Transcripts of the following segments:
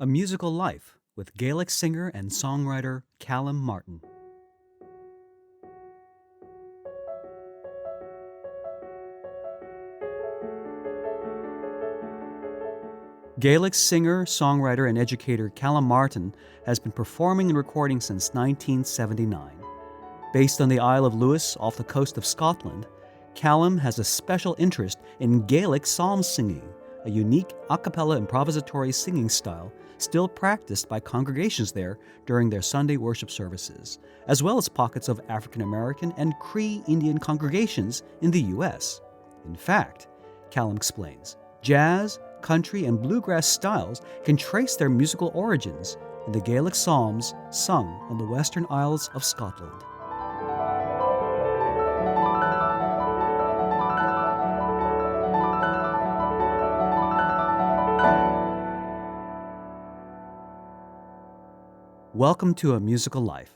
A Musical Life with Gaelic singer and songwriter CalumMartin. Gaelic singer, songwriter, and educator CalumMartin has been performing and recording since 1979. Based on the Isle of Lewis off the coast of Scotland, Callum has a special interest in Gaelic psalm singing, a unique a cappella improvisatory singing style still practiced by congregations there during their Sunday worship services, as well as pockets of African American and Cree Indian congregations in the U.S. In fact, Callum explains, jazz, country, and bluegrass styles can trace their musical origins in the Gaelic psalms sung on the Western Isles of Scotland. Welcome to A Musical Life.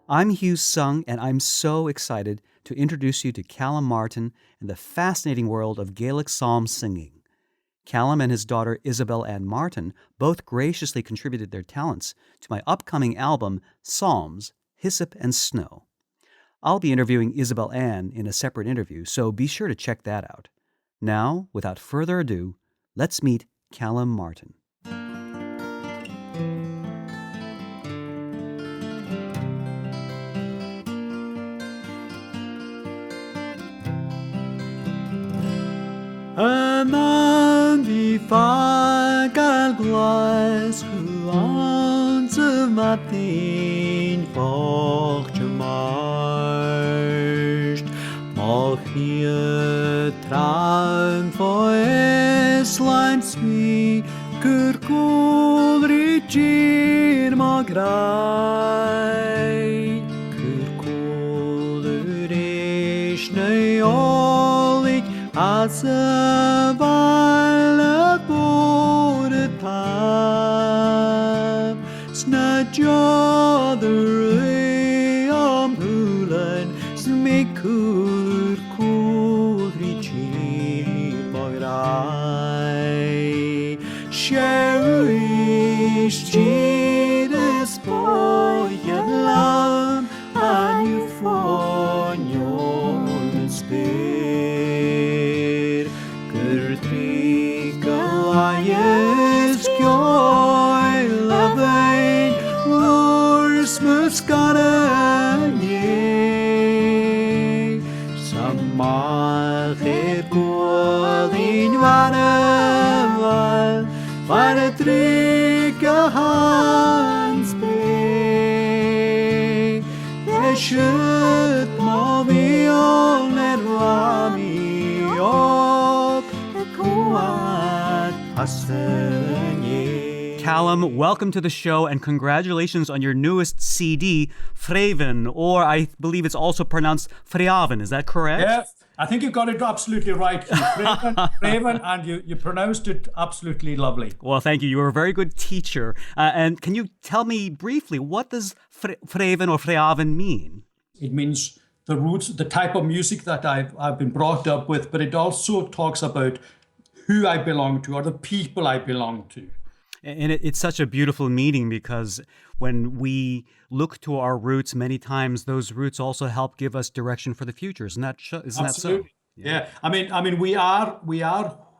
I'm Hugh Sung, and I'm so excited to introduce you to CalumMartin and the fascinating world of Gaelic psalm singing. Callum and his daughter Isabel Ann Martin both graciously contributed their talents to my upcoming album, Psalms, Hyssop and Snow. I'll be interviewing Isabel Ann in a separate interview, so be sure to check that out. Now, without further ado, let's meet CalumMartin. Aman vi fagal glas who on the matin forgemarst mach hier traum for Island sweet kurkul richir magrai kurkul rish neolik as a violet border time, snatch other ambulan, smek cool richie bagrai, cherish cheetahs boy and love, and you for your spirit. Yes, joy, loving, Lord, smooth scatter, yea. Some market gold in Vanna, find a trick a hand's pay. They should move on and rami up a coa. Callum, welcome to the show and congratulations on your newest CD, Freven, or I believe it's also pronounced Freaven. Is that correct? Yeah, I think you got it absolutely right. Freven, and you pronounced it absolutely lovely. Well, thank you. You were a very good teacher. And can you tell me briefly, what does Freven or Freaven mean? It means the roots, the type of music that I've been brought up with, but it also talks about who I belong to or the people I belong to. And it's such a beautiful meaning because when we look to our roots, many times those roots also help give us direction for the future. Isn't that so? Absolutely. Yeah. I mean, we are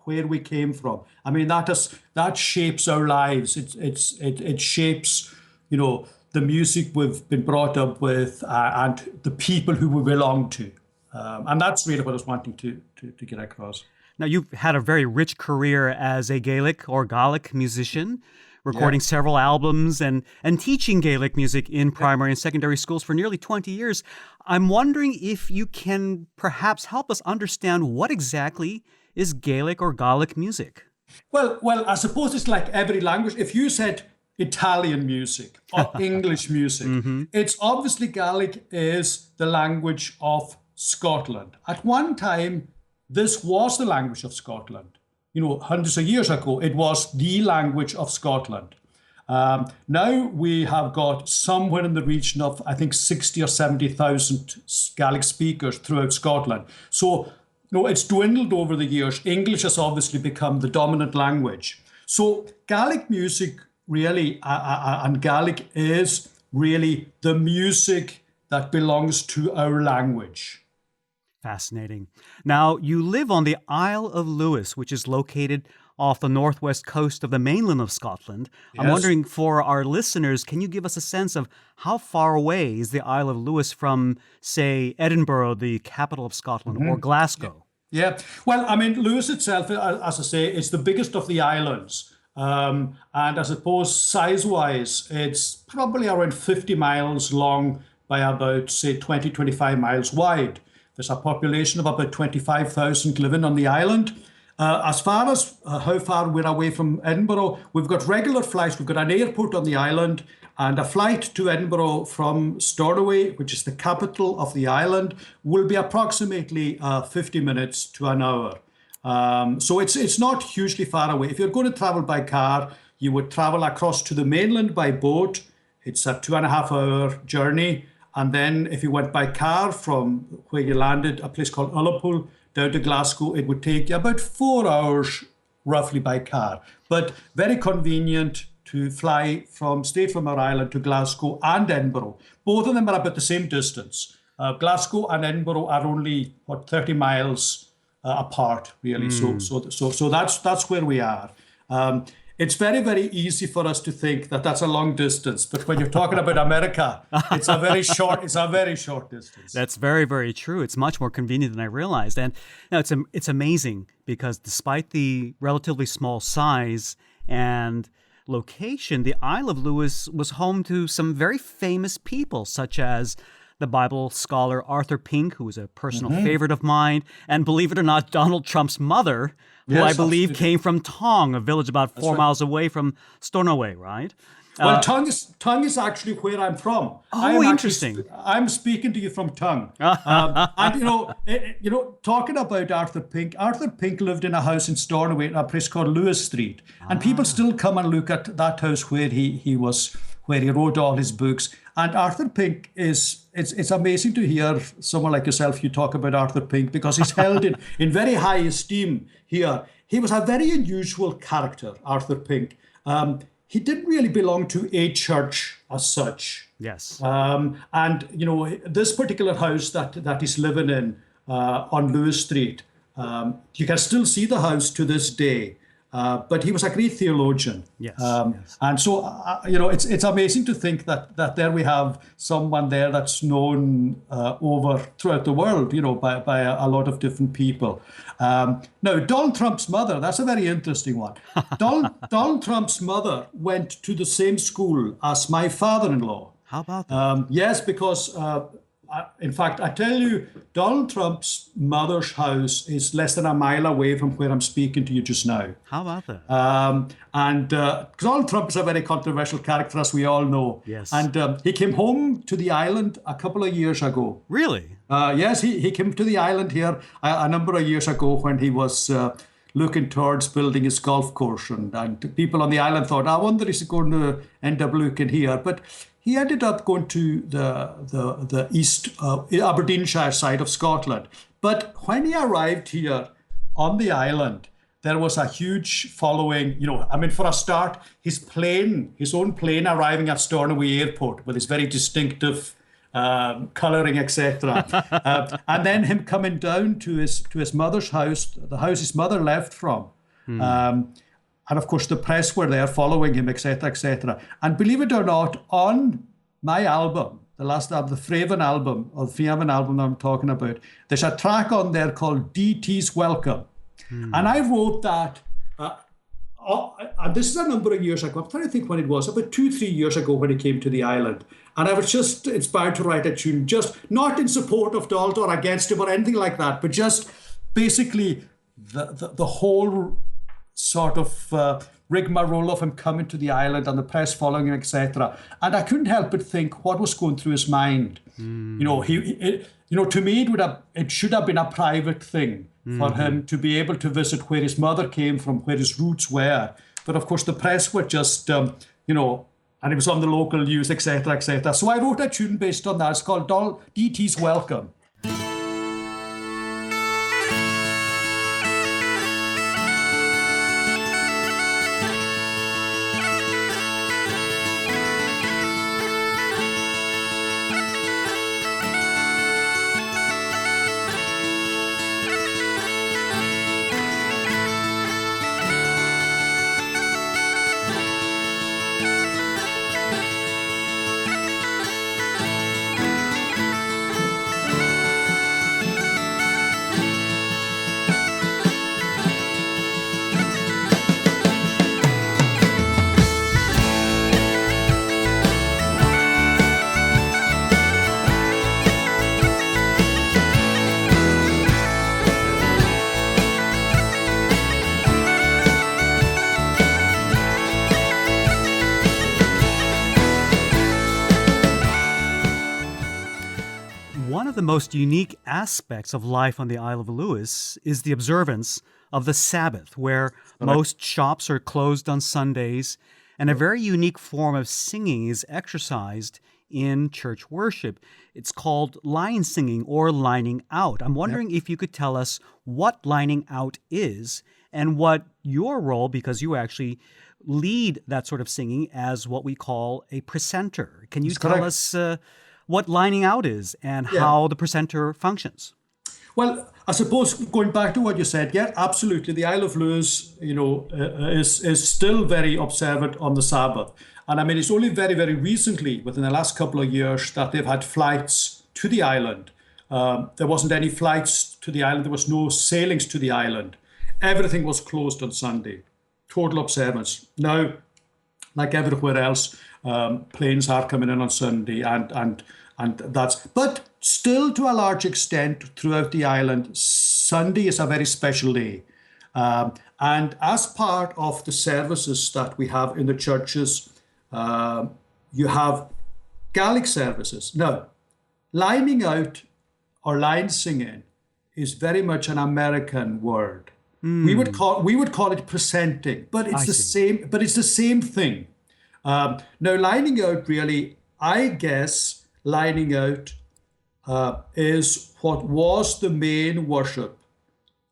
where we came from. I mean, that shapes our lives. It shapes, the music we've been brought up with and the people who we belong to. And that's really what I was wanting to get across. Now, you've had a very rich career as a Gaelic or Gaelic musician, recording several albums and teaching Gaelic music in primary and secondary schools for nearly 20 years. I'm wondering if you can perhaps help us understand what exactly is Gaelic or Gaelic music. Well, I suppose it's like every language. If you said Italian music or English music, it's obviously Gaelic is the language of Scotland. At one time, this was the language of Scotland. Hundreds of years ago, it was the language of Scotland. Now we have got somewhere in the region of, I think, 60 or 70,000 Gaelic speakers throughout Scotland. So, it's dwindled over the years. English has obviously become the dominant language. So Gaelic music really, and Gaelic is really the music that belongs to our language. Fascinating. Now, you live on the Isle of Lewis, which is located off the northwest coast of the mainland of Scotland. I'm Yes. wondering, for our listeners, can you give us a sense of how far away is the Isle of Lewis from, say, Edinburgh, the capital of Scotland, or Glasgow? Yeah, well, I mean, Lewis itself, as I say, is the biggest of the islands. And I suppose size-wise, it's probably around 50 miles long by about, say, 20, 25 miles wide. There's a population of about 25,000 living on the island. As far as how far we're away from Edinburgh, we've got regular flights. We've got an airport on the island and a flight to Edinburgh from Stornoway, which is the capital of the island, will be approximately 50 minutes to an hour. So it's not hugely far away. If you're going to travel by car, you would travel across to the mainland by boat. It's a 2.5 hour journey. And then if you went by car from where you landed, a place called Ullapool, down to Glasgow, it would take you about 4 hours roughly by car. But very convenient to fly straight from our island to Glasgow and Edinburgh. Both of them are about the same distance. Glasgow and Edinburgh are only, 30 miles apart, really. So that's where we are. It's very, very easy for us to think that that's a long distance, but when you're talking about America, it's a very short distance. That's very, very true. It's much more convenient than I realized. And now it's amazing because despite the relatively small size and location, the Isle of Lewis was home to some very famous people, such as the Bible scholar Arthur Pink, who was a personal favorite of mine, and believe it or not, Donald Trump's mother, who I believe came from Tong, a village about 4 miles away from Stornoway, right? Well, Tongue is actually where I'm from. Oh, interesting. I'm speaking to you from Tongue. And talking about Arthur Pink lived in a house in Stornoway, a place called Lewis Street, and people still come and look at that house where he wrote all his books. And Arthur Pink it's amazing to hear someone like yourself, you talk about Arthur Pink, because he's held in very high esteem here. He was a very unusual character, Arthur Pink. He didn't really belong to a church as such. Yes. And this particular house that he's living in on Lewis Street, you can still see the house to this day. But he was a great theologian. Yes, yes. And so, it's amazing to think that there we have someone there that's known throughout the world, by a lot of different people. Now, Donald Trump's mother, that's a very interesting one. Donald Trump's mother went to the same school as my father-in-law. How about that? Yes, because... in fact, I tell you, Donald Trump's mother's house is less than a mile away from where I'm speaking to you just now. How about that? And Donald Trump is a very controversial character, as we all know. Yes. And he came home to the island a couple of years ago. Really? Yes, he came to the island here a number of years ago when he was looking towards building his golf course. And people on the island thought, I wonder is he going to end up looking here? But he ended up going to the east Aberdeenshire side of Scotland. But when he arrived here on the island, there was a huge following. For a start, his own plane arriving at Stornoway Airport with his very distinctive colouring, etc. And then him coming down to his mother's house, the house his mother left from. And of course, the press were there following him, etc., etc. And believe it or not, on my album, the last album, the Fraven album, or the Fiavan album I'm talking about, there's a track on there called DT's Welcome. And I wrote that, and this is a number of years ago. I'm trying to think when it was, about 2-3 years ago when he came to the island. And I was just inspired to write a tune, just not in support of Donald or against him or anything like that, but just basically the whole sort of rigmarole of him coming to the island and the press following him, etc. And I couldn't help but think what was going through his mind. To me, it should have been a private thing for him to be able to visit where his mother came from, where his roots were. But of course, the press were just, and it was on the local news, etc., etc. So I wrote a tune based on that. It's called DT's Welcome. the most unique aspects of life on the Isle of Lewis is the observance of the Sabbath, where most shops are closed on Sundays, and a very unique form of singing is exercised in church worship. It's called line singing or lining out. I'm wondering if you could tell us what lining out is and what your role, because you actually lead that sort of singing as what we call a presenter. Can you tell us what lining out is and how the presenter functions? Well, I suppose going back to what you said, yeah, absolutely. The Isle of Lewis, is still very observant on the Sabbath. And I mean, it's only very, very recently, within the last couple of years, that they've had flights to the island. There wasn't any flights to the island. There was no sailings to the island. Everything was closed on Sunday. Total observance. Now, like everywhere else, planes are coming in on Sunday, and that's. But still, to a large extent, throughout the island, Sunday is a very special day. And as part of the services that we have in the churches, you have Gaelic services. Now, lining out or line singing is very much an American word. We would call it presenting, but it's same. But it's the same thing. Now, lining out, really, I guess lining out is what was the main worship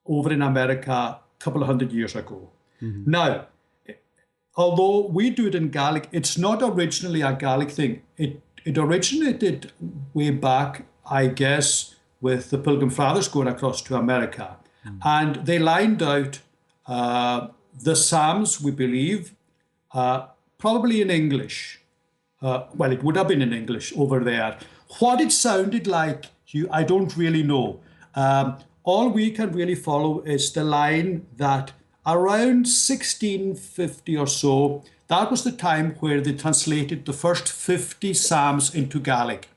over in America a couple of hundred years ago. Now, although we do it in Gaelic, it's not originally a Gaelic thing. It originated way back, I guess, with the Pilgrim Fathers going across to America. And they lined out the Psalms, we believe, probably in English. Well, it would have been in English over there. What it sounded like, Hugh, I don't really know. All we can really follow is the line that around 1650 or so, that was the time where they translated the first 50 Psalms into Gaelic.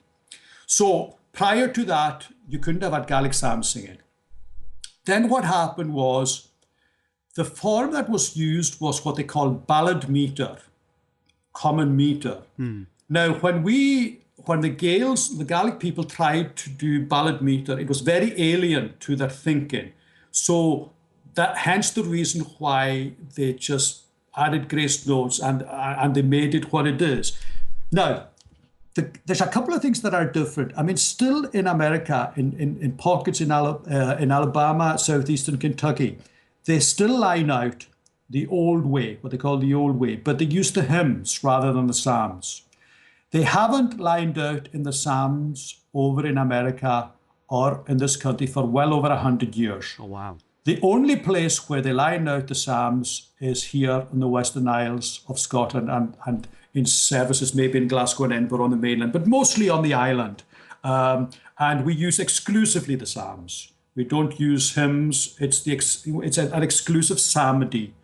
So prior to that, you couldn't have had Gaelic Psalm singing. Then what happened was the form that was used was what they call ballad meter, common meter. Now, when the Gaelic people tried to do ballad meter, it was very alien to their thinking. So hence the reason why they just added grace notes and they made it what it is. Now, there's a couple of things that are different. I mean, still in America, in pockets in Alabama, southeastern Kentucky, they still line out the old way, what they call the old way, but they use the hymns rather than the Psalms. They haven't lined out in the Psalms over in America or in this country for well over 100 years. Oh, wow. The only place where they line out the Psalms is here in the Western Isles of Scotland and in services maybe in Glasgow and Edinburgh on the mainland, but mostly on the island. And we use exclusively the Psalms. We don't use hymns. It's an exclusive psalmody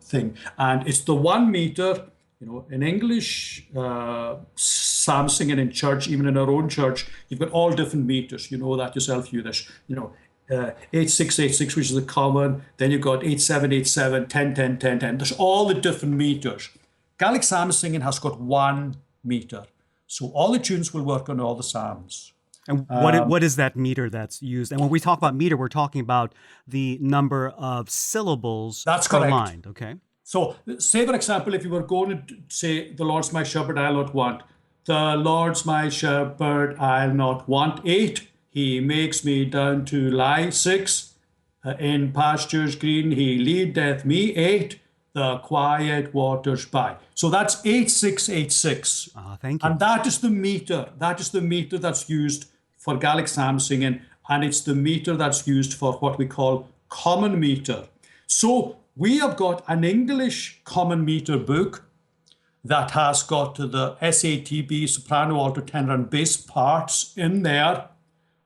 thing. And it's the 1 meter, in English, psalm singing in church, even in our own church, you've got all different meters. You know that yourself, Hugh. There's, 8686, which is the common. Then you've got 8787, 1010, 1010. There's all the different meters. Gaelic psalm singing has got 1 meter. So all the tunes will work on all the psalms. And what is that meter that's used? And when we talk about meter, we're talking about the number of syllables per line, okay? So say, for example, if you were going to say, the Lord's my shepherd, I'll not want. The Lord's my shepherd, I'll not want. 8, he makes me down to lie. 6, in pastures green, he leadeth me. 8, the quiet waters by. So that's 8686. Thank you. And that is the meter. That is the meter that's used for Gaelic psalm singing, and it's the meter that's used for what we call common meter. So we have got an English common meter book that has got the SATB, soprano, alto, tenor, and bass parts in there.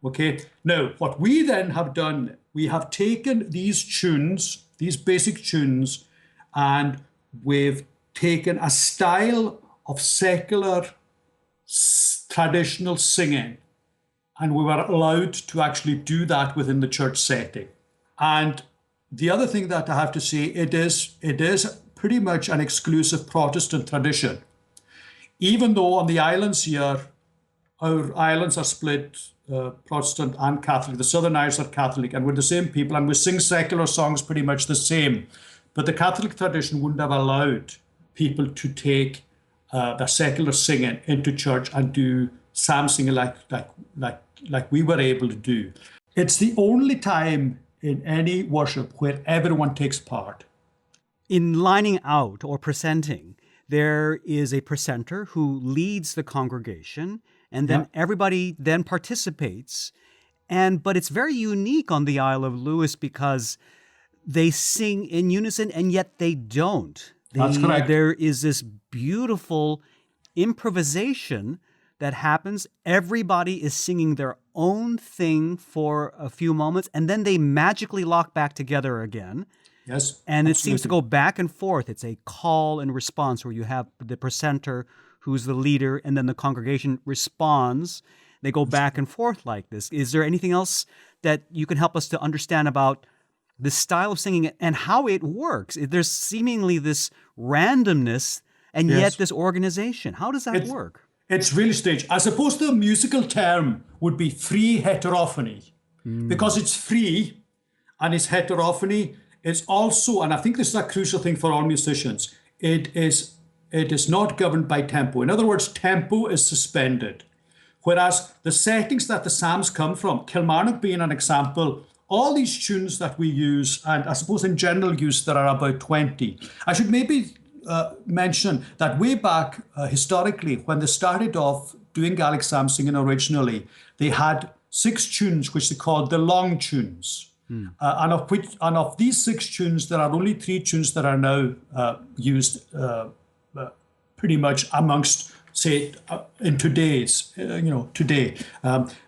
Okay. Now, what we then have done, we have taken these tunes, these basic tunes, and we've taken a style of secular traditional singing, and we were allowed to actually do that within the church setting. And the other thing that I have to say, it is pretty much an exclusive Protestant tradition. Even though on the islands here, our islands are split Protestant and Catholic. The Southern Irish are Catholic, and we're the same people, and we sing secular songs pretty much the same. But the Catholic tradition wouldn't have allowed people to take the secular singing into church and do psalm singing like we were able to do. It's the only time in any worship where everyone takes part. In lining out or presenting, there is a presenter who leads the congregation, and then everybody then participates. But it's very unique on the Isle of Lewis because they sing in unison, and yet they don't. That's correct. There is this beautiful improvisation that happens. Everybody is singing their own thing for a few moments, and then they magically lock back together again. Yes. And absolutely. It seems to go back and forth. It's a call and response where you have the presenter who's the leader, and then the congregation responds. They go back and forth like this. Is there anything else that you can help us to understand about the style of singing and how it works? There's seemingly this randomness and yet this organization. How does that work? It's really strange. I suppose the musical term would be free heterophony, because it's free and it's heterophony. It's also, and I think this is a crucial thing for all musicians, it is not governed by tempo. In other words, tempo is suspended. Whereas the settings that the psalms come from, Kilmarnock being an example, all these tunes that we use, and I suppose in general use there are about 20. I should maybe mention that way back historically, when they started off doing Gaelic psalm singing originally, they had 6 tunes which they called the long tunes. And of these 6 tunes, there are only 3 tunes that are now used pretty much amongst, say, in today's, today.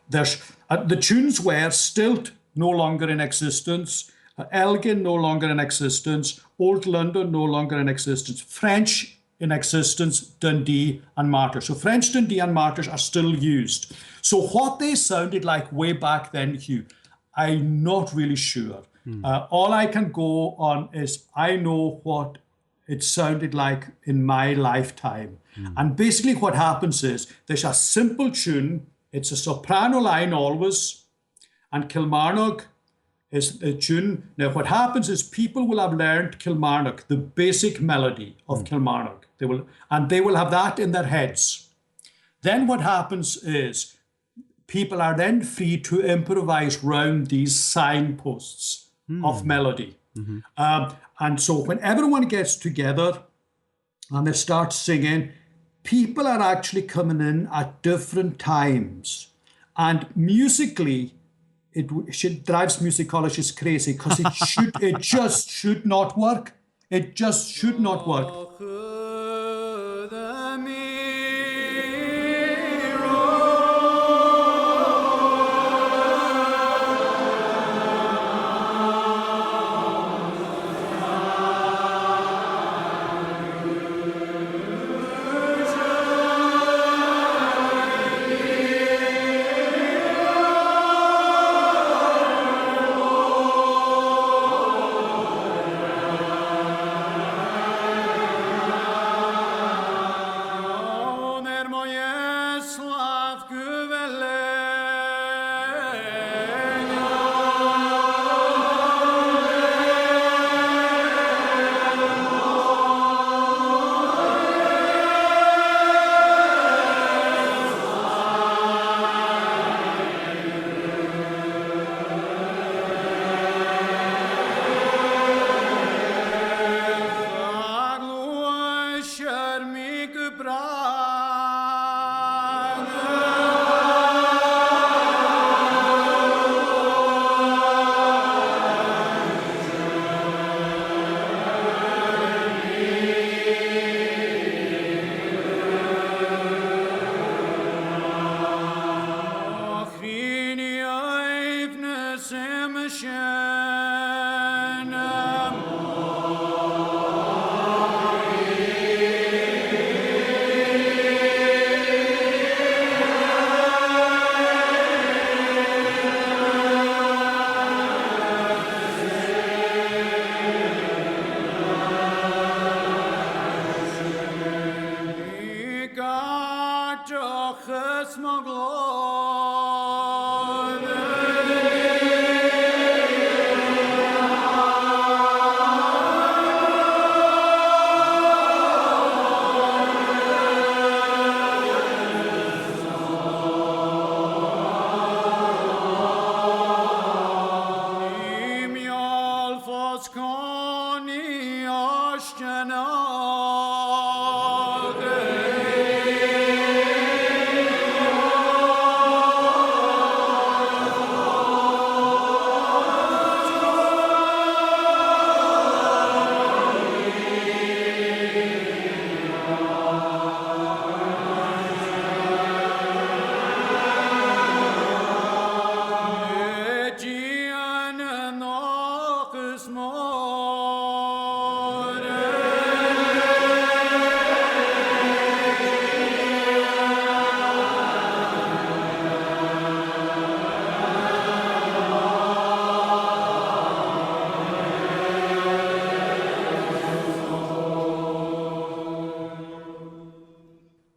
There's the tunes were Stilt, no longer in existence, Elgin, no longer in existence, Old London, no longer in existence, French in existence, Dundee and Martyrs. So French, Dundee and Martyrs are still used. So what they sounded like way back then, Hugh, I'm not really sure. All I can go on is I know what it sounded like in my lifetime. And basically what happens is there's a simple tune. It's a soprano line always. And Kilmarnock is a tune. Now what happens is people will have learned Kilmarnock, the basic melody of Kilmarnock. They will have that in their heads. Then what happens is people are then free to improvise round these signposts of melody. And so when everyone gets together and they start singing, people are actually coming in at different times. And musically, it drives musicologists crazy because it just should not work. It just should not work.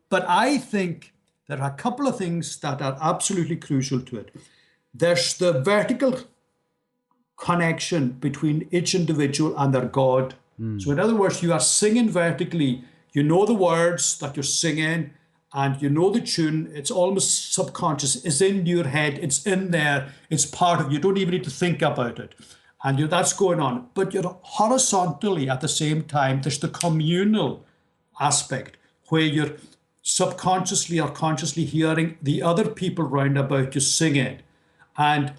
But I think there are a couple of things that are absolutely crucial to it. There's the vertical connection between each individual and their God. So in other words, you are singing vertically. You know the words that you're singing and you know the tune. It's almost subconscious. It's in your head. It's in there. It's part of you. You don't even need to think about it. And that's going on. But you're horizontally at the same time, there's the communal aspect where you're subconsciously or consciously hearing the other people round about you singing. And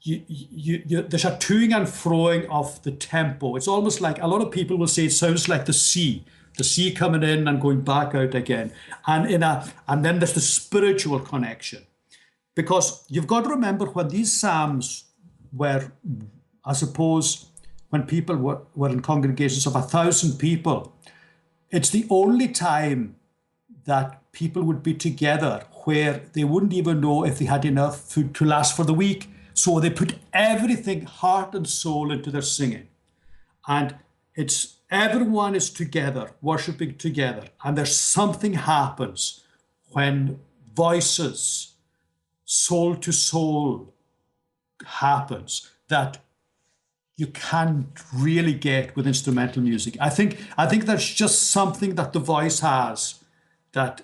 there's a toing and froing of the tempo. It's almost like a lot of people will say it sounds like the sea coming in and going back out again. And then there's the spiritual connection. Because you've got to remember when these psalms were, I suppose, when people were in congregations of 1,000 people, it's the only time that people would be together where they wouldn't even know if they had enough food to last for the week. So they put everything, heart and soul, into their singing. And it's everyone is together, worshiping together. And there's something happens when voices, soul to soul, happens that you can't really get with instrumental music. I think there's just something that the voice has that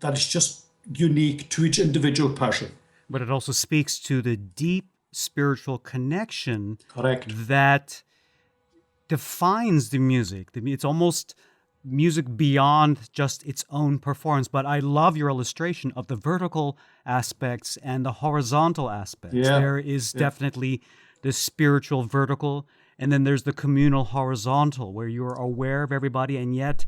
is just unique to each individual person. But it also speaks to the deep spiritual connection. Correct. That defines the music. It's almost music beyond just its own performance. But I love your illustration of the vertical aspects and the horizontal aspects. Yeah. There is definitely the spiritual vertical, and then there's the communal horizontal, where you're aware of everybody, and yet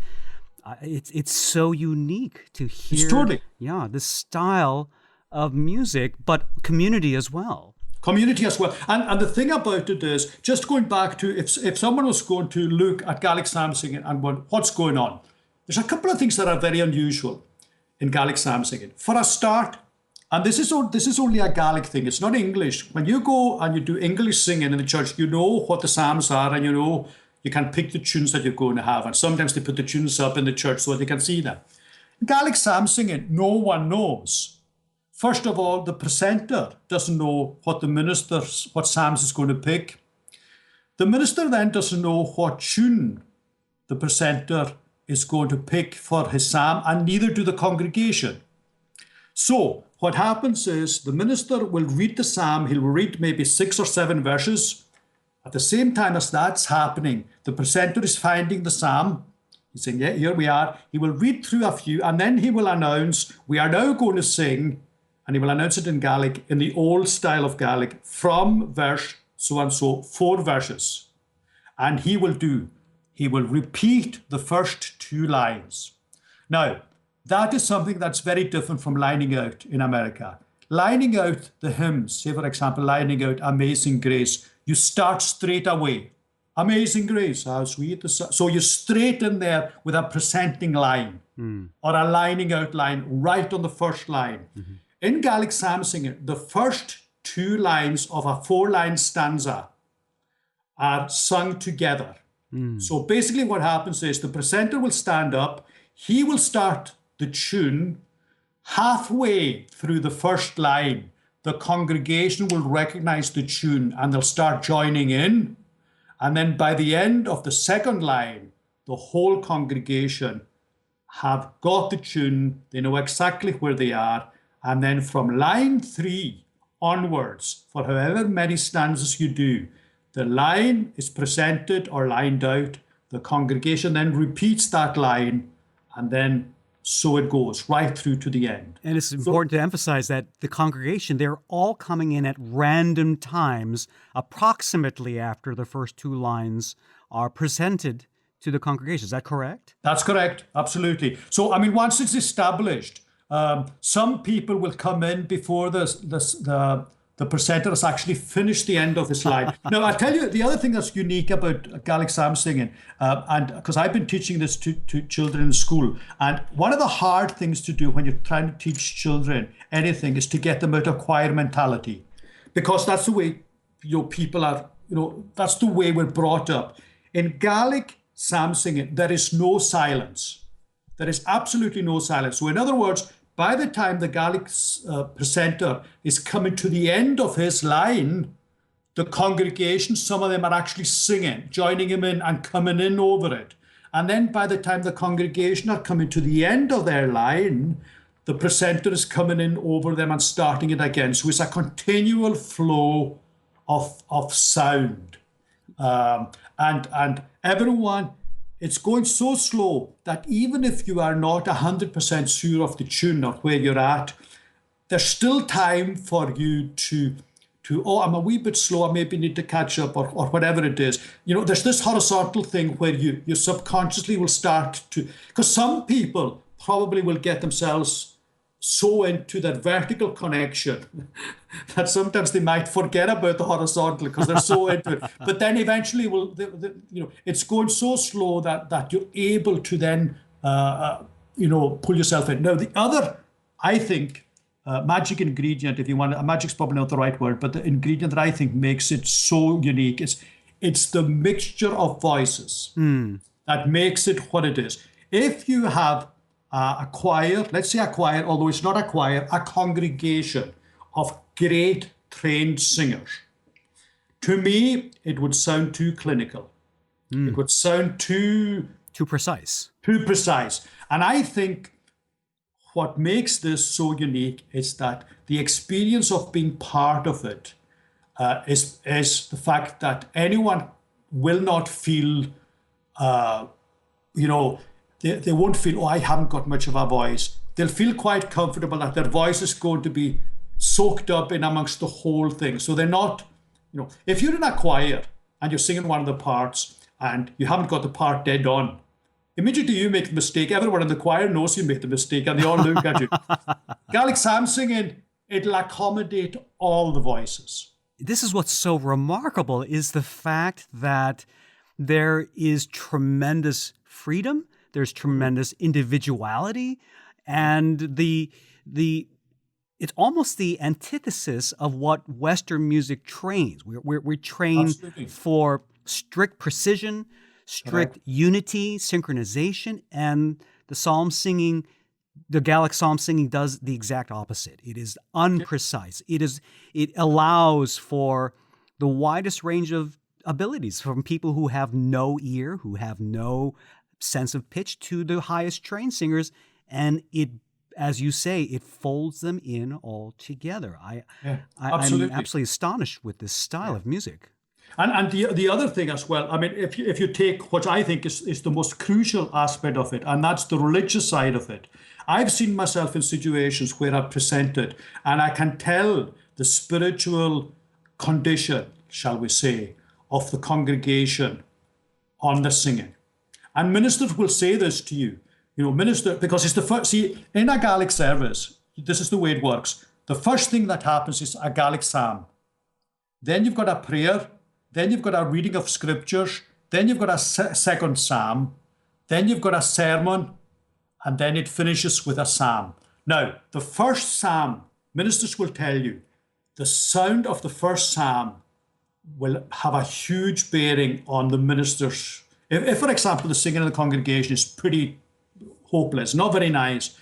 it's so unique to hear. It's totally. Yeah, this style of music, but community as well. Community as well. And the thing about it is, just going back to, if someone was going to look at Gaelic psalm singing and what's going on, there's a couple of things that are very unusual in Gaelic psalm singing. For a start, and this is only a Gaelic thing, it's not English. When you go and you do English singing in the church, you know what the psalms are, and you can pick the tunes that you're going to have. And sometimes they put the tunes up in the church so that they can see them. In Gaelic psalm singing, no one knows. First of all, the presenter doesn't know what psalms is going to pick. The minister then doesn't know what tune the presenter is going to pick for his psalm, and neither do the congregation. So what happens is the minister will read the psalm. He'll read maybe 6 or 7 verses. At the same time as that's happening, the presenter is finding the psalm. He's saying, yeah, here we are. He will read through a few, and then he will announce, we are now going to sing, and he will announce it in Gaelic, in the old style of Gaelic, from verse so and so, 4 verses. And he will repeat the first 2 lines. Now, that is something that's very different from lining out in America. Lining out the hymns, say for example, lining out Amazing Grace, you start straight away. Amazing Grace, how sweet the sound. So you're straight in there with a presenting line or a lining out line right on the first line. Mm-hmm. In Gaelic psalm singing, the first 2 lines of a 4-line stanza are sung together. So basically what happens is the presenter will stand up, he will start the tune, halfway through the first line, the congregation will recognize the tune and they'll start joining in. And then by the end of the second line, the whole congregation have got the tune, they know exactly where they are. And then from line 3 onwards, for however many stanzas you do, the line is presented or lined out. The congregation then repeats that line, and then so it goes right through to the end. And it's important to emphasize that the congregation, they're all coming in at random times, approximately after the first 2 lines are presented to the congregation. Is that correct? That's correct. Absolutely. So, I mean, once it's established, some people will come in before the presenter has actually finished the end of the slide. Now, I'll tell you the other thing that's unique about Gaelic psalm singing, and because I've been teaching this to children in school, and one of the hard things to do when you're trying to teach children anything is to get them out of choir mentality, because that's the way people are, that's the way we're brought up. In Gaelic psalm singing, there is no silence. There is absolutely no silence. So in other words, by the time the Gaelic presenter is coming to the end of his line, the congregation, some of them are actually singing, joining him in and coming in over it. And then by the time the congregation are coming to the end of their line, the presenter is coming in over them and starting it again. So it's a continual flow of sound. And everyone, it's going so slow that even if you are not 100% sure of the tune or where you're at, there's still time for you to I'm a wee bit slow, I maybe need to catch up or whatever it is. There's this horizontal thing where you subconsciously will start to, because some people probably will get themselves so into that vertical connection that sometimes they might forget about the horizontal because they're so into it. But then eventually, it's going so slow that you're able to then, pull yourself in. Now, the other, I think, magic ingredient, if you want, magic's probably not the right word, but the ingredient that I think makes it so unique is it's the mixture of voices that makes it what it is. If you have a choir, let's say a choir, although it's not a choir, a congregation of great trained singers. To me, it would sound too clinical. It would sound too precise. Too precise. And I think what makes this so unique is that the experience of being part of it is the fact that anyone will not feel, they won't feel, I haven't got much of a voice. They'll feel quite comfortable that their voice is going to be soaked up in amongst the whole thing. So they're not, if you're in a choir and you're singing one of the parts and you haven't got the part dead on, immediately you make the mistake. Everyone in the choir knows you made the mistake and they all look at you. Gaelic psalm singing, it'll accommodate all the voices. This is what's so remarkable is the fact that there is tremendous freedom. There's tremendous individuality, and it's almost the antithesis of what Western music trains. We train Absolutely. For strict precision, strict unity, synchronization, and the Gaelic psalm singing does the exact opposite. It is unprecise. It allows for the widest range of abilities, from people who have no ear, who have no sense of pitch, to the highest trained singers, and it, as you say, it folds them in all together. I'm absolutely astonished with this style of music. And the other thing as well, I mean, if you take what I think is the most crucial aspect of it, and that's the religious side of it. I've seen myself in situations where I've presented and I can tell the spiritual condition, shall we say, of the congregation on the singing. And ministers will say this to you, minister, because it's the first, see, in a Gaelic service, this is the way it works. The first thing that happens is a Gaelic psalm. Then you've got a prayer. Then you've got a reading of scriptures. Then you've got a second psalm. Then you've got a sermon. And then it finishes with a psalm. Now, the first psalm, ministers will tell you, the sound of the first psalm will have a huge bearing on the ministers. If, for example, the singing in the congregation is pretty hopeless, not very nice,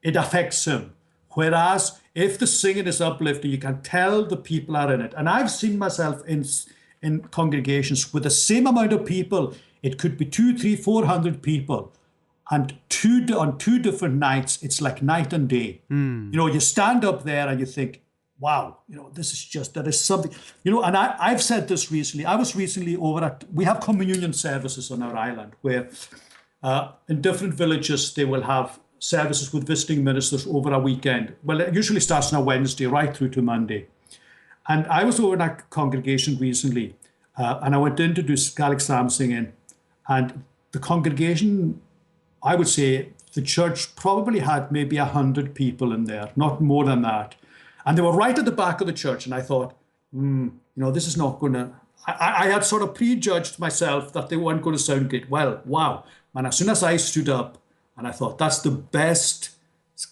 it affects him. Whereas if the singing is uplifting, you can tell the people are in it. And I've seen myself in congregations with the same amount of people. It could be 200, 300, 400 people. And on two different nights, it's like night and day. You stand up there and you think, wow, this is just, that is something, and I've said this recently. I was recently we have communion services on our island where in different villages, they will have services with visiting ministers over a weekend. Well, it usually starts on a Wednesday right through to Monday. And I was over in a congregation recently and I went in to do Gaelic psalm singing, and the congregation, I would say the church probably had maybe 100 people in there, not more than that. And they were right at the back of the church. And I thought, this is not going to, I had sort of prejudged myself that they weren't going to sound good. Well, wow. And as soon as I stood up and I thought, that's the best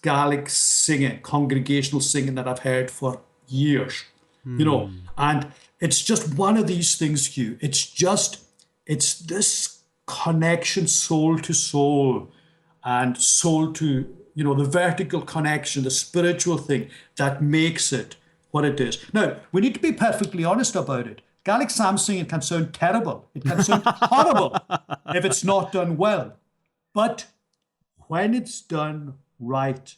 Gaelic singing, congregational singing that I've heard for years, and it's just one of these things, Hugh. It's this connection soul to soul and soul to, the vertical connection, the spiritual thing that makes it what it is. Now, we need to be perfectly honest about it. Gaelic psalm singing can sound terrible. It can sound horrible if it's not done well. But when it's done right,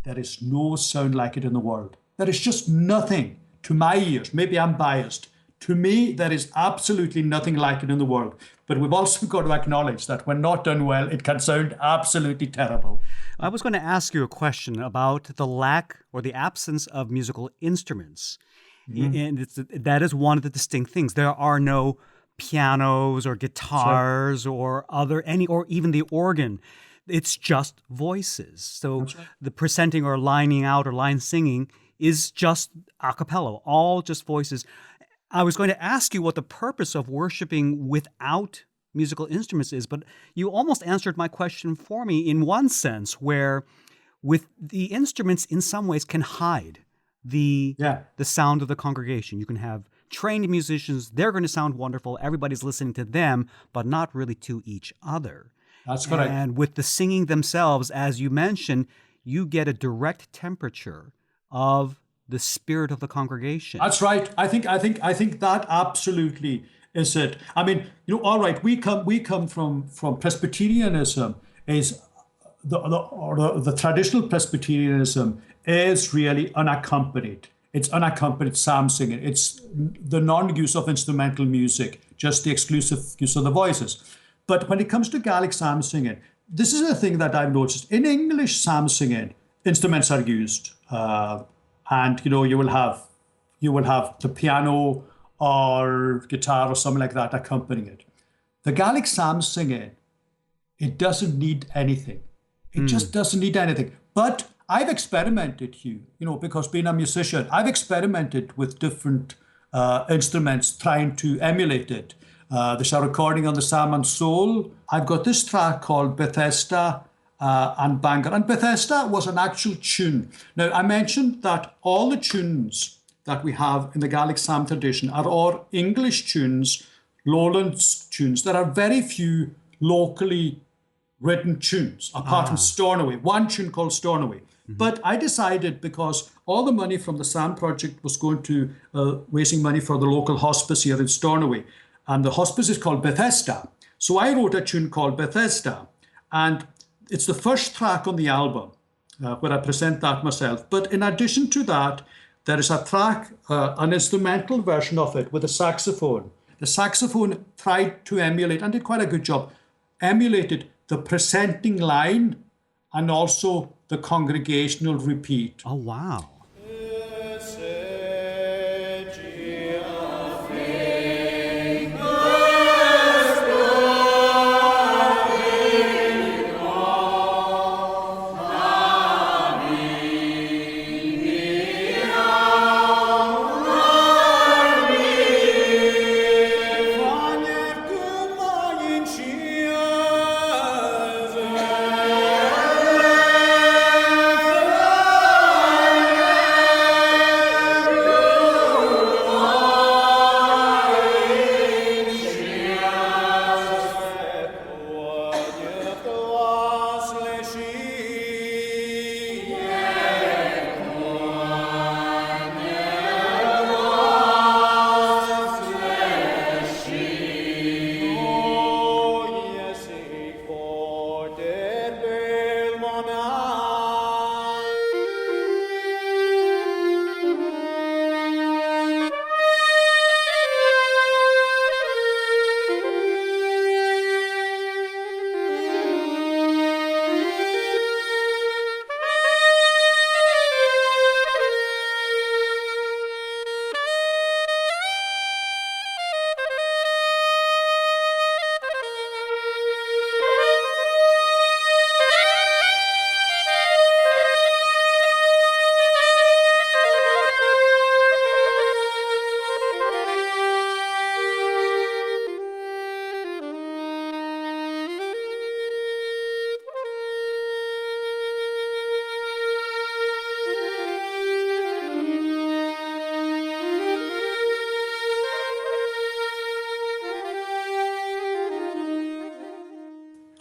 there is no sound like it in the world. There is just nothing, to my ears. Maybe I'm biased. To me, there is absolutely nothing like it in the world. But we've also got to acknowledge that when not done well, it can sound absolutely terrible. I was going to ask you a question about the lack or the absence of musical instruments. And that is one of the distinct things. There are no pianos or guitars or even the organ. It's just voices. So the presenting or lining out or line singing is just a cappella, all just voices. I was going to ask you what the purpose of worshiping without musical instruments is, but you almost answered my question for me in one sense, where with the instruments in some ways can hide the sound of the congregation. You can have trained musicians, they're going to sound wonderful, everybody's listening to them, but not really to each other. That's correct. And with the singing themselves, as you mentioned, you get a direct temperature of the spirit of the congregation. That's right. I think that absolutely is it. I mean, all right, we come from Presbyterianism. Is the traditional Presbyterianism is really unaccompanied. It's unaccompanied psalm singing. It's the non-use of instrumental music, just the exclusive use of the voices. But when it comes to Gaelic psalm singing, this is a thing that I've noticed. In English psalm singing, instruments are used, and you will have the piano or guitar or something like that accompanying it. The Gaelic psalm singing, it doesn't need anything. It just doesn't need anything. But I've experimented, Hugh, because being a musician, I've experimented with different instruments trying to emulate it. There's a recording on the Psalm and Soul. I've got this track called Bethesda and Bangor. And Bethesda was an actual tune. Now, I mentioned that all the tunes that we have in the Gaelic psalm tradition are all English tunes, Lowlands tunes. There are very few locally written tunes, apart from Stornoway, one tune called Stornoway. But I decided, because all the money from the Psalm Project was going to raising money for the local hospice here in Stornoway, and the hospice is called Bethesda. So I wrote a tune called Bethesda, and it's the first track on the album where I present that myself. But in addition to that, there is a track, an instrumental version of it with a saxophone. The saxophone tried to emulate, and did quite a good job, emulated the presenting line and also the congregational repeat. Oh, wow.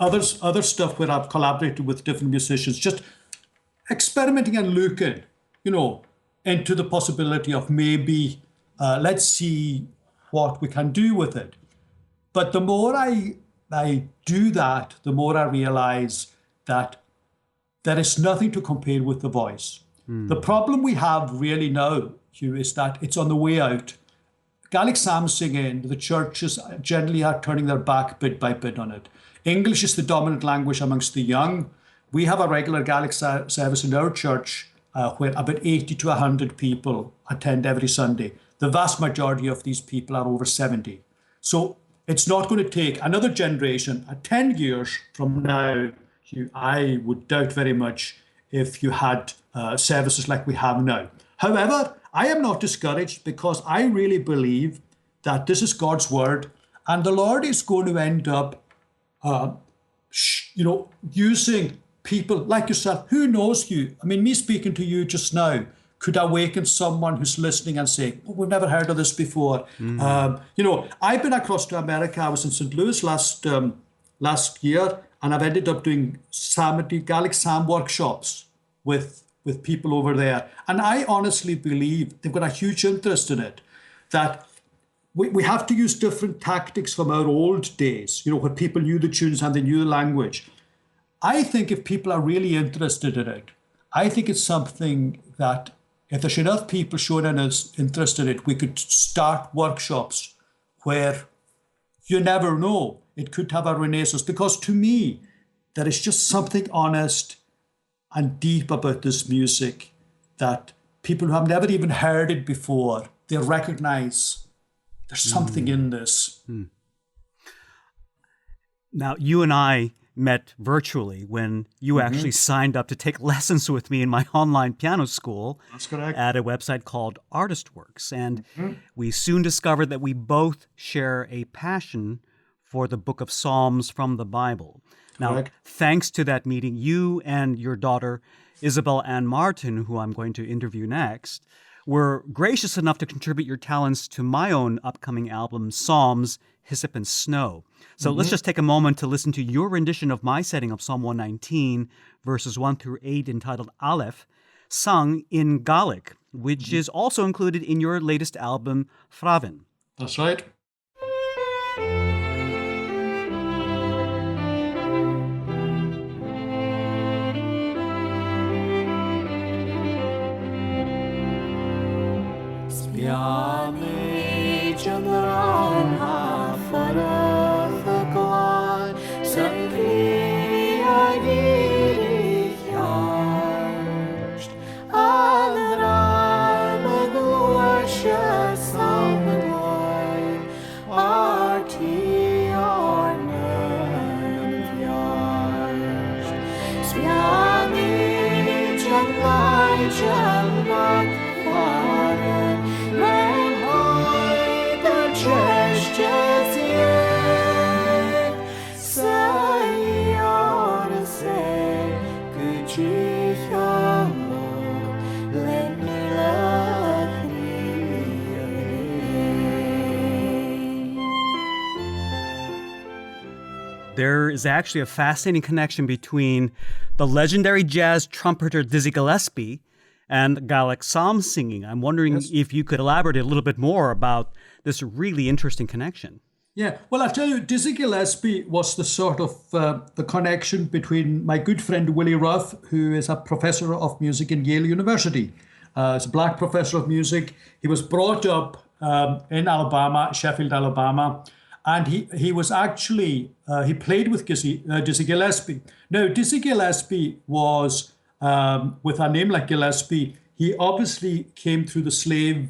other stuff where I've collaborated with different musicians, just experimenting and looking, into the possibility of maybe let's see what we can do with it. But the more I do that, the more I realize that there is nothing to compare with the voice. The problem we have really now, Hugh, is that it's on the way out. Gaelic psalm singing, the churches generally are turning their back bit by bit on it. English is the dominant language amongst the young. We have a regular Gaelic service in our church where about 80 to 100 people attend every Sunday. The vast majority of these people are over 70. So it's not going to take another generation. 10 years from now, I would doubt very much if you had services like we have now. However, I am not discouraged because I really believe that this is God's word, and the Lord is going to end up, using people like yourself. Who knows you? I mean, me speaking to you just now could awaken someone who's listening and say, oh, we've never heard of this before. I've been across to America. I was in St. Louis last year, and I've ended up doing Gaelic psalm workshops with people over there. And I honestly believe they've got a huge interest in it, that we have to use different tactics from our old days, where people knew the tunes and they knew the language. I think if people are really interested in it, I think it's something that if there's enough people showing an interest in it, we could start workshops where you never know, it could have a renaissance. Because to me, there is just something honest and deep about this music that people who have never even heard it before, they recognize there's something in this. Now, you and I met virtually when you actually signed up to take lessons with me in my online piano school. That's correct. At a website called ArtistWorks. And we soon discovered that we both share a passion for the Book of Psalms from the Bible. Now, Correct. Thanks to that meeting, you and your daughter, Isabel Ann Martin, who I'm going to interview next, were gracious enough to contribute your talents to my own upcoming album, Psalms, Hyssop and Snow. So let's just take a moment to listen to your rendition of my setting of Psalm 119, verses 1 through 8, entitled Aleph, sung in Gaelic, which is also included in your latest album, Fravin. That's right. Spiani Chandran Hafarah Thakwan Sankri Agiri Yarst Alra Magluasha Salmanoy Arti Ornan Yarst Spiani Chandran Chandran There is actually a fascinating connection between the legendary jazz trumpeter Dizzy Gillespie and Gaelic psalm singing. I'm wondering if you could elaborate a little bit more about this really interesting connection. Yeah, well, I'll tell you, Dizzy Gillespie was the sort of the connection between my good friend Willie Ruff, who is a professor of music in Yale University. He's a black professor of music. He was brought up in Alabama, Sheffield, Alabama, and he was actually, he played with Dizzy Gillespie. Now, Dizzy Gillespie was, with a name like Gillespie, he obviously came through the slave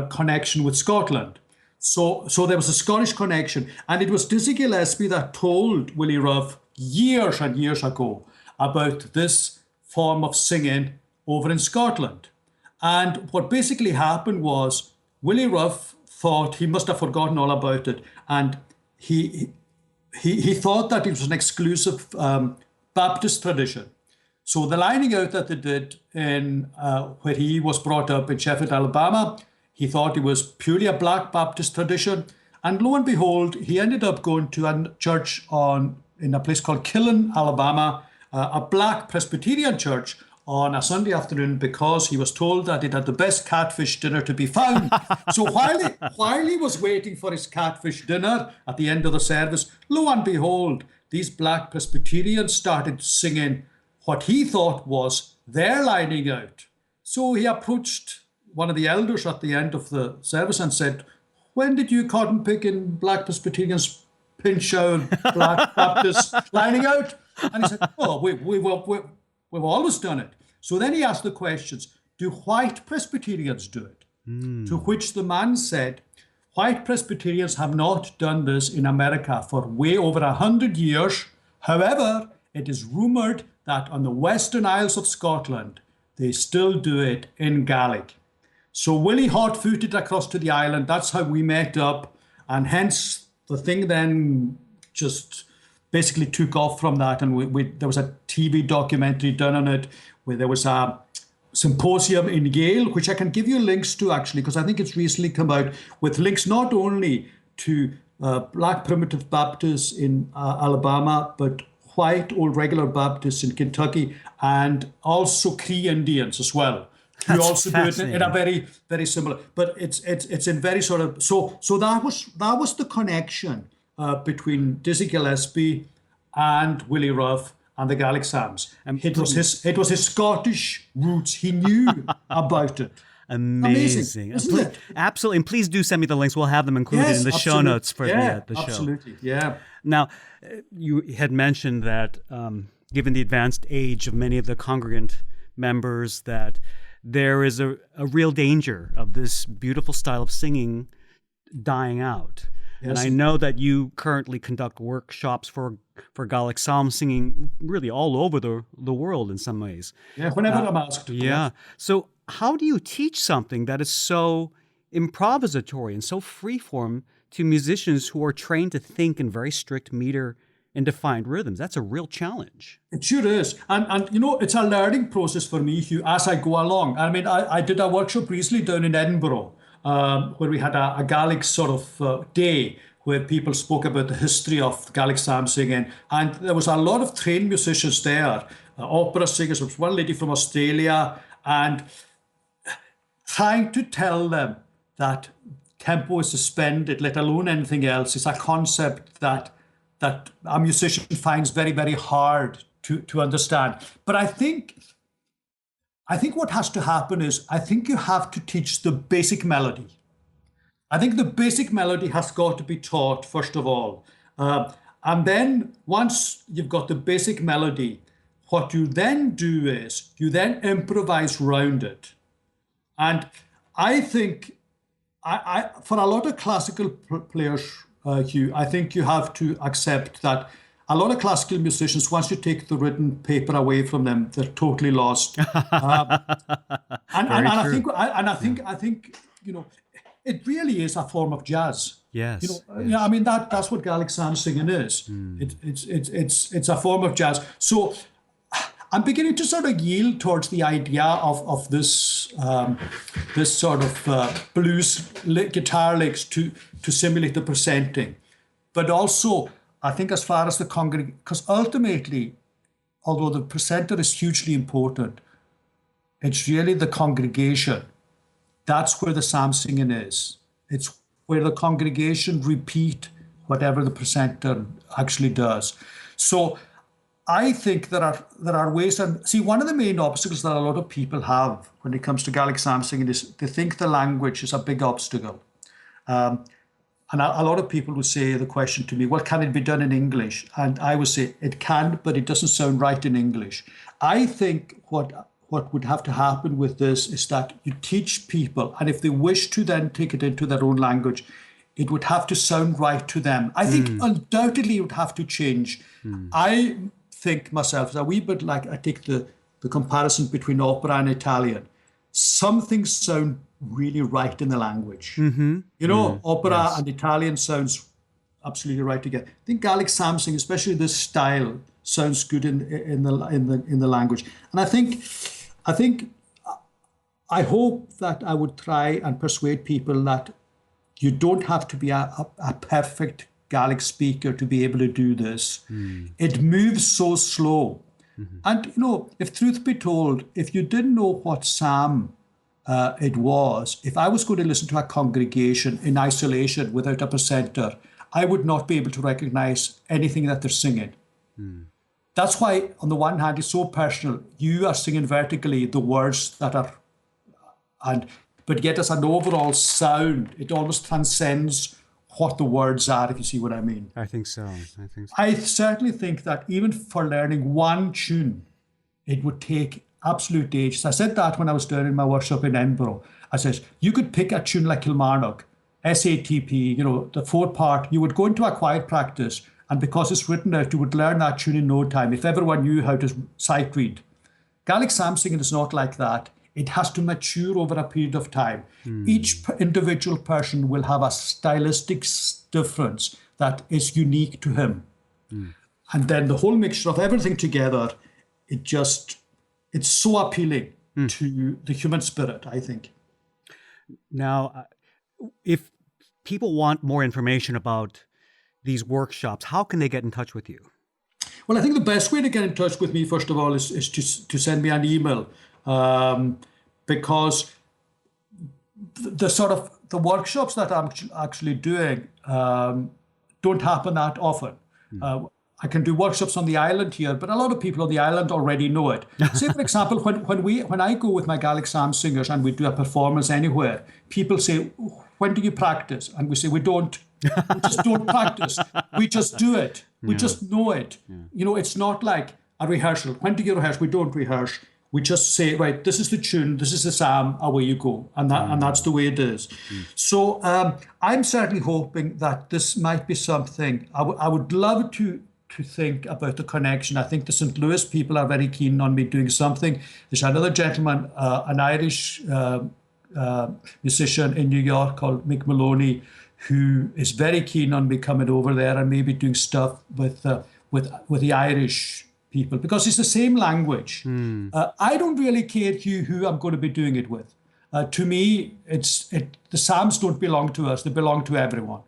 connection with Scotland. So there was a Scottish connection, and it was Dizzy Gillespie that told Willie Ruff years and years ago about this form of singing over in Scotland. And what basically happened was Willie Ruff thought he must have forgotten all about it, and he thought that it was an exclusive Baptist tradition. So the lining out that they did in where he was brought up in Sheffield, Alabama, he thought it was purely a black Baptist tradition. And lo and behold, he ended up going to a church on in a place called Callum, Alabama, a black Presbyterian church on a Sunday afternoon because he was told that it had the best catfish dinner to be found. So while he was waiting for his catfish dinner at the end of the service, lo and behold, these black Presbyterians started singing what he thought was their lining out. So he approached one of the elders at the end of the service and said, "When did you cotton picking black Presbyterians pinch out black Baptists lining out?" And he said, "Oh, we've always done it." So then he asked the questions, "Do white Presbyterians do it?" To which the man said, "White Presbyterians have not done this in America for way over 100 years. However, it is rumored that on the Western Isles of Scotland, they still do it in Gaelic." So Willie hot-footed across to the island. That's how we met up. And hence the thing then just basically took off from that. And there was a TV documentary done on it, where there was a symposium in Yale, which I can give you links to actually, because I think it's recently come out, with links not only to black primitive Baptists in Alabama, but white old regular Baptists in Kentucky, and also Cree Indians as well. You also do it in a very, very similar, but it's in very sort of, so that was the connection between Dizzy Gillespie and Willie Ruff and the Gaelic Psalms. It was his Scottish roots. He knew about it. Amazing. Isn't it? Absolutely. And please do send me the links. We'll have them included in the show notes for the show. Absolutely. Yeah. Now, you had mentioned that given the advanced age of many of the congregant members, that there is a real danger of this beautiful style of singing dying out. Yes. And I know that you currently conduct workshops for Gaelic psalm singing really all over the world in some ways. Yeah, whenever I'm asked. Yeah. So how do you teach something that is so improvisatory and so freeform to musicians who are trained to think in very strict meter and defined rhythms? That's a real challenge. It sure is. And it's a learning process for me, Hugh, as I go along. I mean, I did a workshop recently down in Edinburgh, where we had a Gaelic sort of day where people spoke about the history of Gaelic psalm singing. And there was a lot of trained musicians there, opera singers. There was one lady from Australia, and trying to tell them that tempo is suspended, let alone anything else, is a concept that a musician finds very, very hard to understand. But I think what has to happen is, I think you have to teach the basic melody. I think the basic melody has got to be taught, first of all. And then once you've got the basic melody, what you then do is you then improvise around it. And I think I for a lot of classical players, Hugh, I think you have to accept that a lot of classical musicians, once you take the written paper away from them, they're totally lost. I think it really is a form of jazz. Yes. Yeah. I mean that's what Gaelic psalm singing is. It's a form of jazz. So I'm beginning to sort of yield towards the idea of this sort of blues guitar licks to simulate the presenting, but also I think as far as the congregation, because ultimately, although the presenter is hugely important, it's really the congregation. That's where the psalm singing is. It's where the congregation repeat whatever the presenter actually does. So I think there are ways, and see, one of the main obstacles that a lot of people have when it comes to Gaelic psalm singing is they think the language is a big obstacle. And a lot of people would say the question to me, well, can it be done in English? And I would say it can, but it doesn't sound right in English. I think what would have to happen with this is that you teach people, and if they wish to then take it into their own language, it would have to sound right to them. I think undoubtedly it would have to change. I think myself, a wee bit like I take the comparison between opera and Italian. Some things sound really right in the language. Opera and Italian sounds absolutely right together. I think Gaelic psalm singing, especially this style, sounds good in the language. And I hope that I would try and persuade people that you don't have to be a perfect Gaelic speaker to be able to do this. It moves so slow. And, if truth be told, if you didn't know what psalm it was, if I was going to listen to a congregation in isolation without a presenter, I would not be able to recognize anything that they're singing. That's why, on the one hand, it's so personal. You are singing vertically the words that are, but yet as an overall sound, it almost transcends what the words are, if you see what I mean. I think so. I certainly think that even for learning one tune, it would take absolute ages. I said that when I was doing my workshop in Edinburgh. I said, you could pick a tune like Kilmarnock, SATP, the 4-part, you would go into a quiet practice, and because it's written out, you would learn that tune in no time, if everyone knew how to sight read. Gaelic psalm singing is not like that. It has to mature over a period of time. Each individual person will have a stylistic difference that is unique to him. And then the whole mixture of everything together, it's so appealing to the human spirit, I think. Now, if people want more information about these workshops, how can they get in touch with you? Well, I think the best way to get in touch with me, first of all, is to send me an email, because the workshops that I'm actually doing don't happen that often. I can do workshops on the island here, but a lot of people on the island already know it. Say, for example, when I go with my Gaelic psalm singers and we do a performance anywhere, people say, when do you practice? And we say, we don't. We just don't practice. We just do it. We just know it. It's not like a rehearsal. When do you rehearse? We don't rehearse. We just say, right, this is the tune, this is the psalm, away you go. And that's the way it is. So I'm certainly hoping that this might be something. I would love to think about the connection. I think the St. Louis people are very keen on me doing something. There's another gentleman, an Irish musician in New York called Mick Maloney, who is very keen on me coming over there and maybe doing stuff with the Irish people, because it's the same language. I don't really care, Hugh, who I'm going to be doing it with. To me, the psalms don't belong to us; they belong to everyone.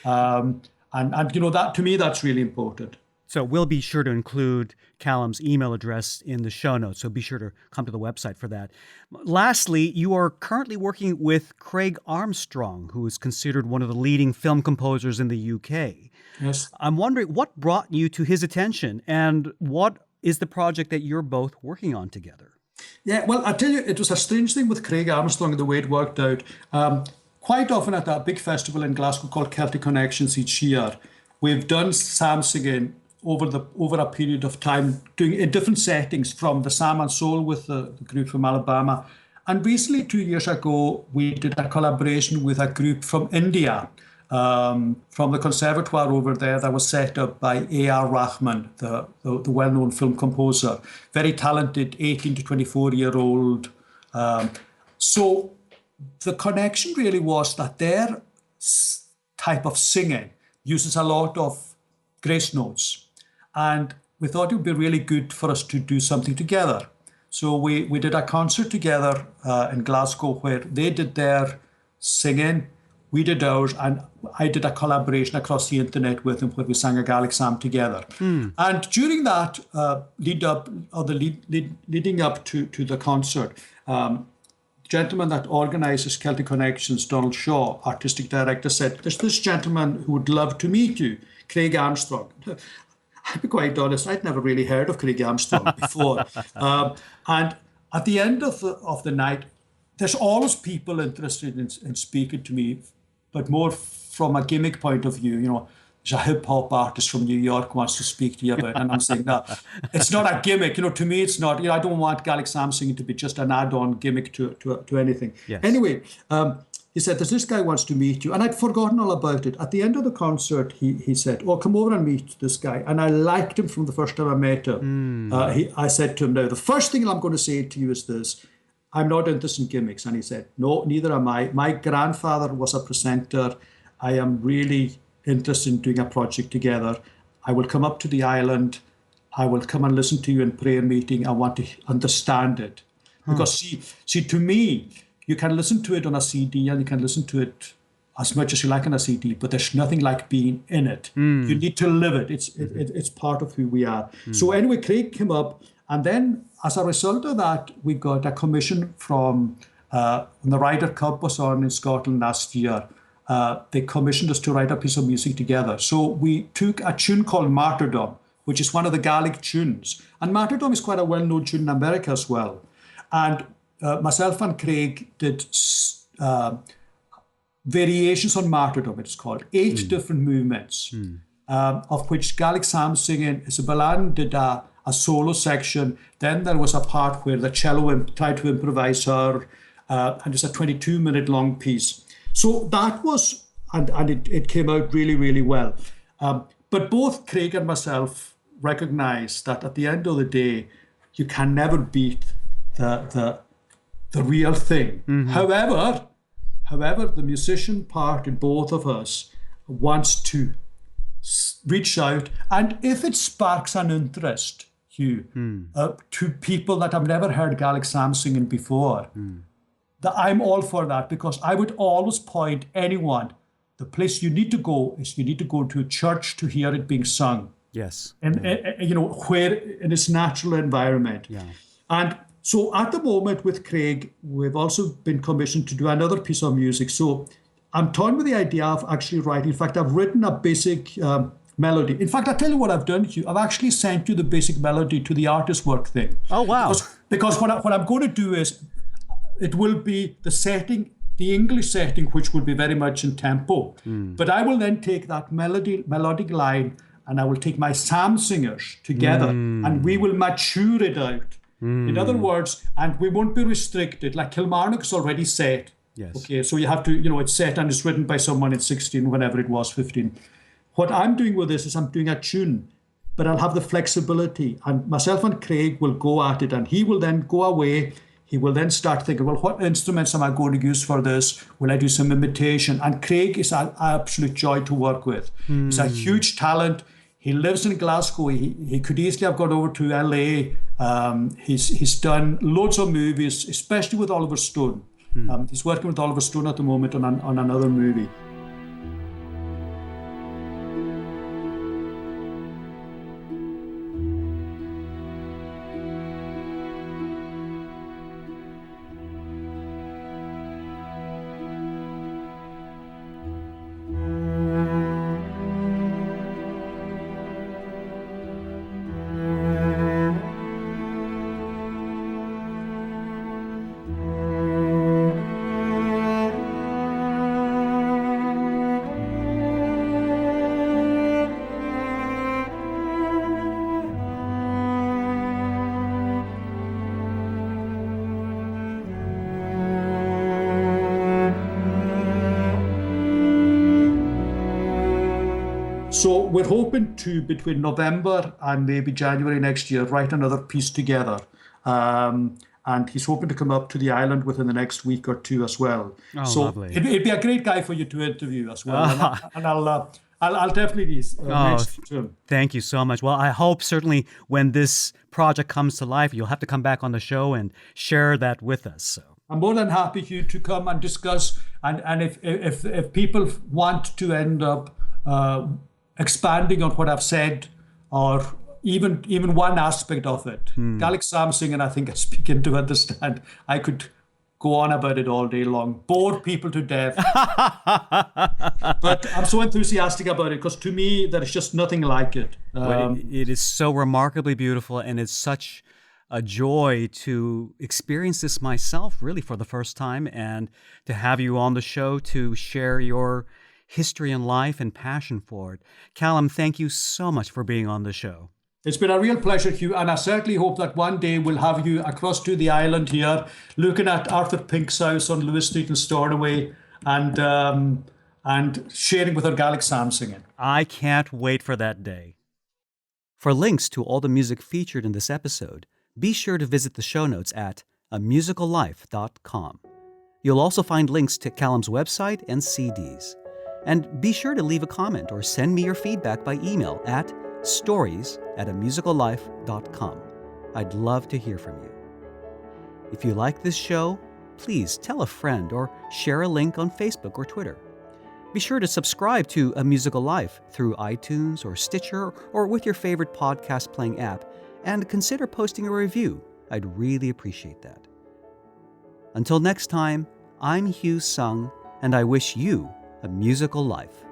And that, to me, that's really important. So we'll be sure to include Callum's email address in the show notes, so be sure to come to the website for that. Lastly, you are currently working with Craig Armstrong, who is considered one of the leading film composers in the UK. Yes. I'm wondering what brought you to his attention, and what is the project that you're both working on together? Yeah, well, I'll tell you, it was a strange thing with Craig Armstrong and the way it worked out. Quite often at that big festival in Glasgow called Celtic Connections each year, we've done psalm singing over a period of time, doing in different settings, from the Psalm and Soul with the group from Alabama. And recently, 2 years ago, we did a collaboration with a group from India, from the conservatoire over there, that was set up by A.R. Rahman, the well-known film composer, very talented 18 to 24-year-old. So the connection really was that their type of singing uses a lot of grace notes. And we thought it would be really good for us to do something together. So we did a concert together in Glasgow where they did their singing, we did ours, and I did a collaboration across the internet with them where we sang a Gaelic psalm together. And during that leading up to the concert, the gentleman that organises Celtic Connections, Donald Shaw, artistic director, said, there's this gentleman who would love to meet you, Craig Armstrong. I'll be quite honest, I'd never really heard of Craig Armstrong before. And at the end of the night, there's always people interested in speaking to me, but more from a gimmick point of view. There's a hip-hop artist from New York who wants to speak to you about it. And I'm saying, no, it's not a gimmick. To me, it's not. I don't want Gaelic psalm singing to be just an add-on gimmick to anything. Yes. Anyway, he said, there's this guy wants to meet you. And I'd forgotten all about it. At the end of the concert, he said, oh, come over and meet this guy. And I liked him from the first time I met him. I said to him, now, the first thing I'm going to say to you is this: I'm not interested in gimmicks. And he said, no, neither am I. My grandfather was a presenter. I am really interested in doing a project together. I will come up to the island. I will come and listen to you in prayer meeting. I want to understand it. Because see, to me, you can listen to it on a CD and you can listen to it as much as you like on a CD, but there's nothing like being in it. You need to live it. It's part of who we are. So anyway, Craig came up, and then as a result of that, we got a commission from when the Ryder Cup was on in Scotland last year. They commissioned us to write a piece of music together. So we took a tune called Martyrdom, which is one of the Gaelic tunes. And Martyrdom is quite a well-known tune in America as well. And myself and Craig did variations on Martyrdom, it's called, 8 different movements, of which Gaelic psalm singing, Isabellan did a solo section. Then there was a part where the cello tried to improvise her, and it's a 22-minute long piece. So that was, and it came out really, really well. But both Craig and myself recognise that at the end of the day, you can never beat the real thing. However, the musician part in both of us wants to reach out, and if it sparks an interest, Hugh, to people that have never heard Gaelic psalm singing before, that I'm all for that, because I would always point anyone, the place you need to go is you need to go to a church to hear it being sung. Yes. And, where in its natural environment. Yeah. And so at the moment with Craig, we've also been commissioned to do another piece of music. So I'm toying with the idea of actually writing. In fact, I've written a basic melody. In fact, I'll tell you what I've done, Hugh. I've actually sent you the basic melody to the artist work thing. Oh, wow. Because what I'm going to do is, it will be the setting, the English setting, which will be very much in tempo. But I will then take that melodic line, and I will take my psalm singers together, and we will mature it out. In other words, and we won't be restricted. Like CalumMartin is already set. Yes. Okay, so you have to, it's set and it's written by someone at 16, whenever it was, 15. What I'm doing with this is I'm doing a tune, but I'll have the flexibility. And myself and Craig will go at it, and he will then go away. He will then start thinking, well, what instruments am I going to use for this? Will I do some imitation? And Craig is an absolute joy to work with. He's a huge talent. He lives in Glasgow. He could easily have gone over to LA. He's done loads of movies, especially with Oliver Stone. He's working with Oliver Stone at the moment on another movie. So we're hoping to, between November and maybe January next year, write another piece together. And he's hoping to come up to the island within the next week or two as well. Oh, so lovely. It'd be a great guy for you to interview as well. And I'll definitely mention to him. Thank you so much. Well, I hope certainly when this project comes to life, you'll have to come back on the show and share that with us. So I'm more than happy, Hugh, to come and discuss. And if people want to end up expanding on what I've said, or even one aspect of it. Gaelic psalm singing, I think I speak into understand. I could go on about it all day long, bore people to death. But I'm so enthusiastic about it, because to me, there is just nothing like it. It is so remarkably beautiful, and it's such a joy to experience this myself, really, for the first time, and to have you on the show to share your history and life and passion for it. Callum, thank you so much for being on the show. It's been a real pleasure, Hugh, and I certainly hope that one day we'll have you across to the island here, looking at Arthur Pink's house on Lewis Street in Stornoway, and sharing with our Gaelic psalm singing. I can't wait for that day. For links to all the music featured in this episode, be sure to visit the show notes at amusicallife.com. You'll also find links to Callum's website and CDs. And be sure to leave a comment or send me your feedback by email at stories@amusicallife.com. I'd love to hear from you. If you like this show, please tell a friend or share a link on Facebook or Twitter. Be sure to subscribe to A Musical Life through iTunes or Stitcher or with your favorite podcast playing app, and consider posting a review. I'd really appreciate that. Until next time, I'm Hugh Sung, and I wish you a musical life.